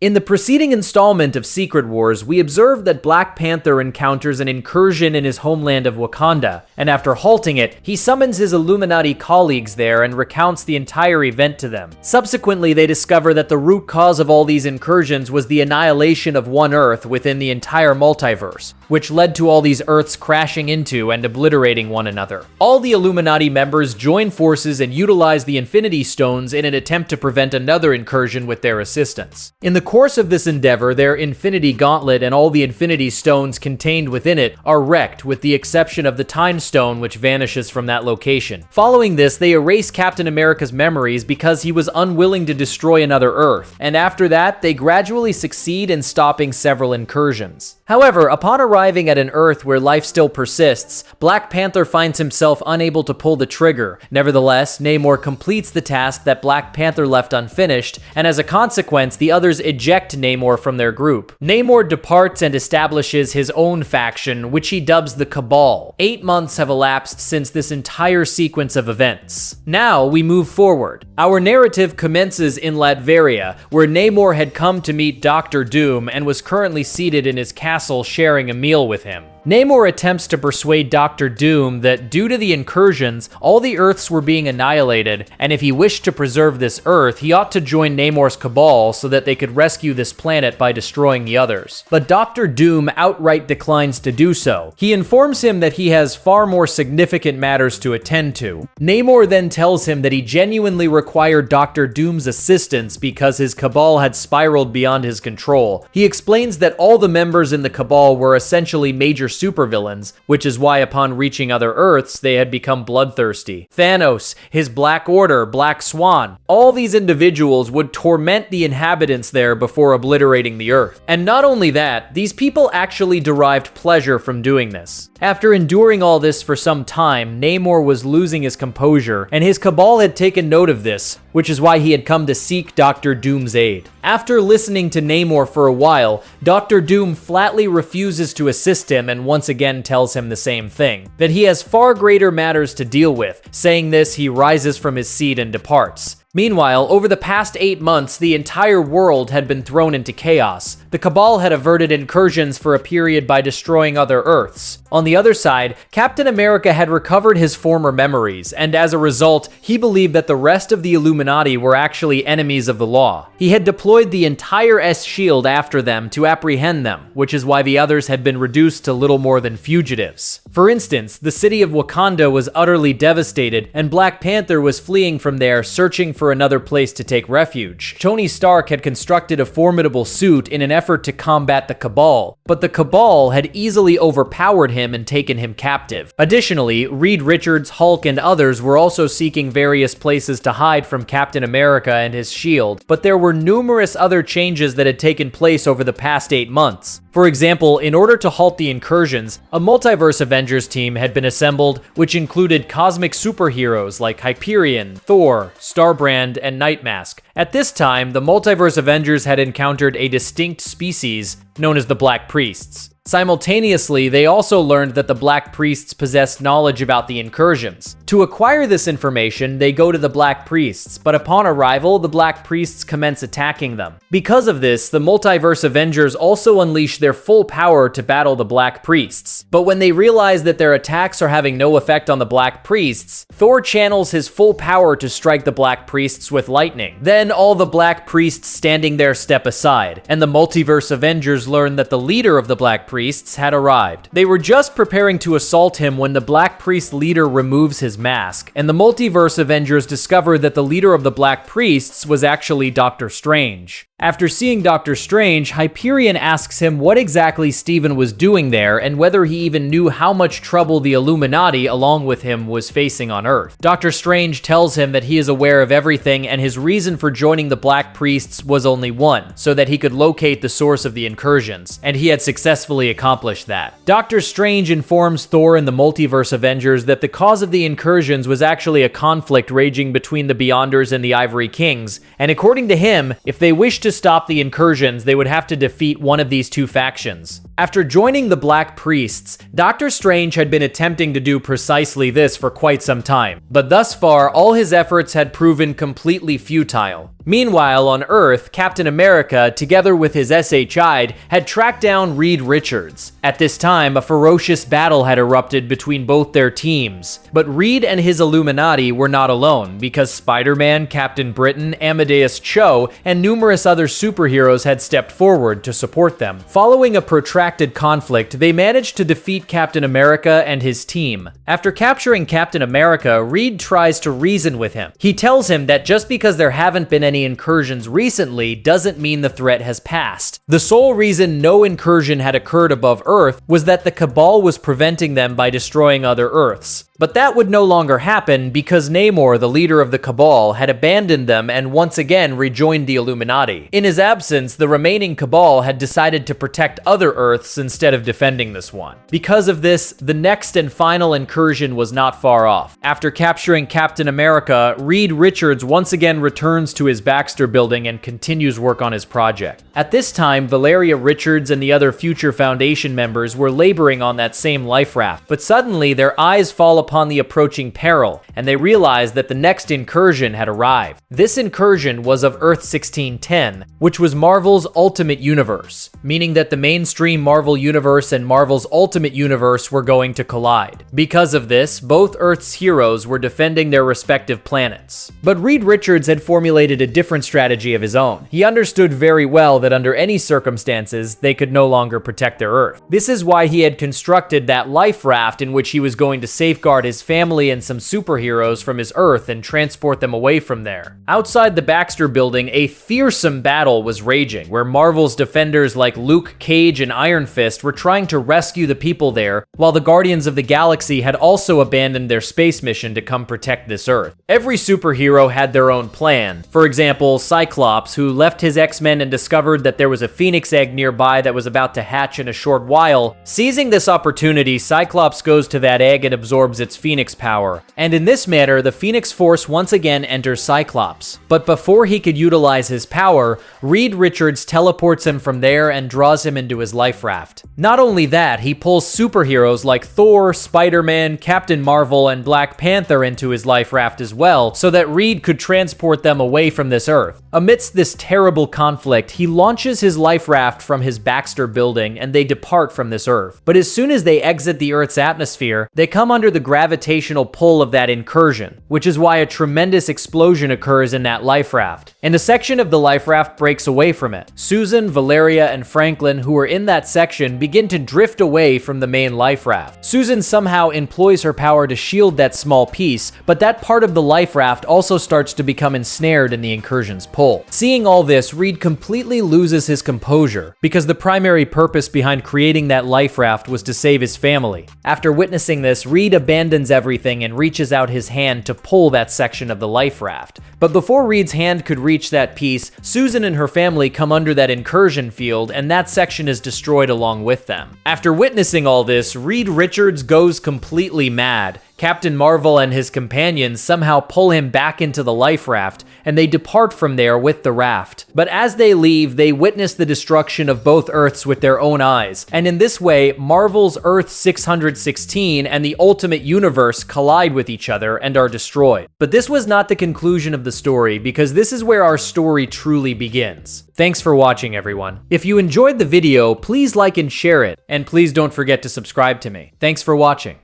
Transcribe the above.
In the preceding installment of Secret Wars, we observed that Black Panther encounters an incursion in his homeland of Wakanda, and after halting it, he summons his Illuminati colleagues there and recounts the entire event to them. Subsequently, they discover that the root cause of all these incursions was the annihilation of one Earth within the entire multiverse, which led to all these Earths crashing into and obliterating one another. All the Illuminati members join forces and utilize the Infinity Stones in an attempt to prevent another incursion with their assistance. In the course of this endeavor, their Infinity Gauntlet and all the Infinity Stones contained within it are wrecked, with the exception of the Time Stone, which vanishes from that location. Following this, they erase Captain America's memories because he was unwilling to destroy another Earth, and after that, they gradually succeed in stopping several incursions. However, upon arriving at an Earth where life still persists, Black Panther finds himself unable to pull the trigger. Nevertheless, Namor completes the task that Black Panther left unfinished, and as a consequence, the others eject Namor from their group. Namor departs and establishes his own faction, which he dubs the Cabal. 8 months have elapsed since this entire sequence of events. Now we move forward. Our narrative commences in Latveria, where Namor had come to meet Dr. Doom and was currently seated in his castle sharing a meal with him. Namor attempts to persuade Dr. Doom that due to the incursions, all the Earths were being annihilated, and if he wished to preserve this Earth, he ought to join Namor's Cabal so that they could rescue this planet by destroying the others. But Dr. Doom outright declines to do so. He informs him that he has far more significant matters to attend to. Namor then tells him that he genuinely required Dr. Doom's assistance because his Cabal had spiraled beyond his control. He explains that all the members in the Cabal were essentially major supervillains, which is why upon reaching other Earths, they had become bloodthirsty. Thanos, his Black Order, Black Swan, all these individuals would torment the inhabitants there before obliterating the Earth. And not only that, these people actually derived pleasure from doing this. After enduring all this for some time, Namor was losing his composure, and his Cabal had taken note of this, which is why he had come to seek Dr. Doom's aid. After listening to Namor for a while, Dr. Doom flatly refuses to assist him and once again tells him the same thing, that he has far greater matters to deal with. Saying this, he rises from his seat and departs. Meanwhile, over the past 8 months, the entire world had been thrown into chaos. The Cabal had averted incursions for a period by destroying other Earths. On the other side, Captain America had recovered his former memories, and as a result, he believed that the rest of the Illuminati were actually enemies of the law. He had deployed the entire S-Shield after them to apprehend them, which is why the others had been reduced to little more than fugitives. For instance, the city of Wakanda was utterly devastated, and Black Panther was fleeing from there, searching for another place to take refuge. Tony Stark had constructed a formidable suit in an effort to combat the Cabal, but the Cabal had easily overpowered him and taken him captive. Additionally, Reed Richards, Hulk, and others were also seeking various places to hide from Captain America and his shield, but there were numerous other changes that had taken place over the past 8 months. For example, in order to halt the incursions, a multiverse Avengers team had been assembled, which included cosmic superheroes like Hyperion, Thor, Starbrand, and Nightmask. At this time, the multiverse Avengers had encountered a distinct species known as the Black Priests. Simultaneously, they also learned that the Black Priests possessed knowledge about the incursions. To acquire this information, they go to the Black Priests, but upon arrival, the Black Priests commence attacking them. Because of this, the Multiverse Avengers also unleash their full power to battle the Black Priests. But when they realize that their attacks are having no effect on the Black Priests, Thor channels his full power to strike the Black Priests with lightning. Then all the Black Priests standing there step aside, and the Multiverse Avengers learn that the leader of the Black Priests had arrived. They were just preparing to assault him when the Black Priest leader removes his mask, and the Multiverse Avengers discover that the leader of the Black Priests was actually Doctor Strange. After seeing Doctor Strange, Hyperion asks him what exactly Stephen was doing there and whether he even knew how much trouble the Illuminati, along with him, was facing on Earth. Doctor Strange tells him that he is aware of everything and his reason for joining the Black Priests was only one, so that he could locate the source of the incursions, and he had successfully accomplished that. Doctor Strange informs Thor and the Multiverse Avengers that the cause of the incursions was actually a conflict raging between the Beyonders and the Ivory Kings, and according to him, if they wished to stop the incursions, they would have to defeat one of these two factions. After joining the Black Priests, Doctor Strange had been attempting to do precisely this for quite some time, but thus far all his efforts had proven completely futile. Meanwhile, on Earth, Captain America, together with his SHI'd, had tracked down Reed Richards. At this time, a ferocious battle had erupted between both their teams. But Reed and his Illuminati were not alone, because Spider-Man, Captain Britain, Amadeus Cho, and numerous other superheroes had stepped forward to support them. Following a protracted conflict, they managed to defeat Captain America and his team. After capturing Captain America, Reed tries to reason with him. He tells him that just because there haven't been any incursions recently doesn't mean the threat has passed. The sole reason no incursion had occurred above Earth was that the Cabal was preventing them by destroying other Earths. But that would no longer happen because Namor, the leader of the Cabal, had abandoned them and once again rejoined the Illuminati. In his absence, the remaining Cabal had decided to protect other Earths instead of defending this one. Because of this, the next and final incursion was not far off. After capturing Captain America, Reed Richards once again returns to his Baxter building and continues work on his project. At this time, Valeria Richards and the other Future Foundation members were laboring on that same life raft, but suddenly their eyes fall upon the approaching peril, and they realize that the next incursion had arrived. This incursion was of Earth-1610, which was Marvel's Ultimate Universe, meaning that the mainstream Marvel Universe and Marvel's Ultimate Universe were going to collide. Because of this, both Earth's heroes were defending their respective planets. But Reed Richards had formulated a different strategy of his own. He understood very well that under any circumstances, they could no longer protect their Earth. This is why he had constructed that life raft in which he was going to safeguard his family and some superheroes from his Earth and transport them away from there. Outside the Baxter building, a fearsome battle was raging, where Marvel's defenders like Luke Cage and Iron Fist were trying to rescue the people there, while the Guardians of the Galaxy had also abandoned their space mission to come protect this Earth. Every superhero had their own plan. For example, Cyclops, who left his X-Men and discovered that there was a Phoenix egg nearby that was about to hatch in a short while. Seizing this opportunity, Cyclops goes to that egg and absorbs its Phoenix power, and in this manner, the Phoenix Force once again enters Cyclops. But before he could utilize his power, Reed Richards teleports him from there and draws him into his life raft. Not only that, he pulls superheroes like Thor, Spider-Man, Captain Marvel, and Black Panther into his life raft as well, so that Reed could transport them away from this Earth. Amidst this terrible conflict, he launches his life raft from his Baxter building and they depart from this Earth. But as soon as they exit the Earth's atmosphere, they come under the gravitational pull of that incursion, which is why a tremendous explosion occurs in that life raft. And a section of the life raft breaks away from it. Susan, Valeria, and Franklin, who are in that section, begin to drift away from the main life raft. Susan somehow employs her power to shield that small piece, but that part of the life raft also starts to become ensnared in the incursion's pull. Seeing all this, Reed completely loses his composure, because the primary purpose behind creating that life raft was to save his family. After witnessing this, Reed abandons everything and reaches out his hand to pull that section of the life raft. But before Reed's hand could reach that piece, Susan and her family come under that incursion field, and that section is destroyed along with them. After witnessing all this, Reed Richards goes completely mad. Captain Marvel and his companions somehow pull him back into the life raft, and they depart from there with the raft. But as they leave, they witness the destruction of both Earths with their own eyes, and in this way, Marvel's Earth-616 and the Ultimate Universe collide with each other and are destroyed. But this was not the conclusion of the story, because this is where our story truly begins. Thanks for watching, everyone. If you enjoyed the video, please like and share it, and please don't forget to subscribe to me. Thanks for watching.